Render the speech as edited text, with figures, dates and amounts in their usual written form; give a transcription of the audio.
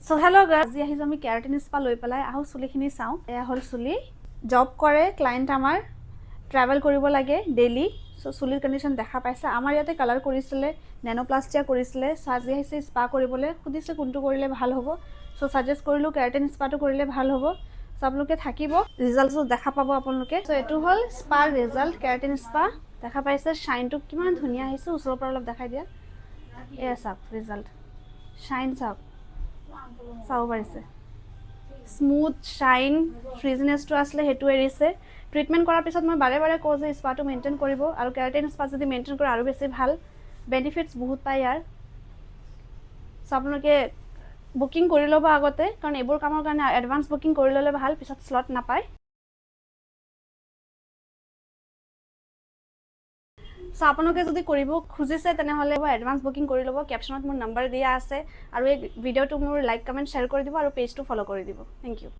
So hello' guys, আজি আহিছোঁ আমি কেৰাটিন স্পা লৈ পেলাই আহোঁ চুলিখিনি চাওঁ। এয়া হ'ল চুলি। জব কৰে ক্লায়েণ্ট আমাৰ, ট্ৰেভেল কৰিব লাগে ডেইলি। চ' চুলিৰ কণ্ডিশ্যন দেখা পাইছে। আমাৰ ইয়াতে কালাৰ কৰিছিলে, নেনোপ্লাষ্টিয়া কৰিছিলে। চ' আজি আহিছে স্পা কৰিবলৈ, সুধিছে কোনটো কৰিলে ভাল হ'ব। চ' ছাজেষ্ট কৰিলোঁ কেৰাটিন স্পাটো কৰিলে ভাল হ'ব। চ' আপোনালোকে থাকিব, ৰিজাল্টটো দেখা পাব আপোনালোকে। চ' এইটো হ'ল স্পাৰ ৰিজাল্ট, কেৰাটিন স্পা। দেখা পাইছে শ্বাইনটো কিমান ধুনীয়া আহিছে। ওচৰৰ পৰা অলপ দেখাই দিয়া। এয়া চাওক ৰিজাল্ট, শ্বাইন চাওক, চাব পাৰিছে। স্মুথ শ্বাইন, ফ্ৰিজনেছটো আছিলে সেইটো এৰিছে। ট্ৰিটমেণ্ট কৰাৰ পিছত মই বাৰে বাৰে কওঁ যে স্পাটো মেইনটেইন কৰিব, আৰু কেৰাটিন স্পা যদি মেইনটেইন কৰে আৰু বেছি ভাল। বেনিফিটছ বহুত পায় ইয়াৰ। চ' আপোনালোকে বুকিং কৰি ল'ব আগতে, কাৰণ এইবোৰ কামৰ কাৰণে এডভান্স বুকিং কৰি ল'লে ভাল, পিছত শ্লট নাপায়। চ' আপোনালোকে যদি কৰিব খুজিছে তেনেহ'লে এডভান্স বুকিং কৰি ল'ব। কেপশ্যনত মোৰ নম্বৰ দিয়া আছে, আৰু এই ভিডিঅ'টো মোৰ লাইক কমেণ্ট শ্বেয়াৰ কৰি দিব, আৰু পেজটো ফ'ল' কৰি দিব। Thank U.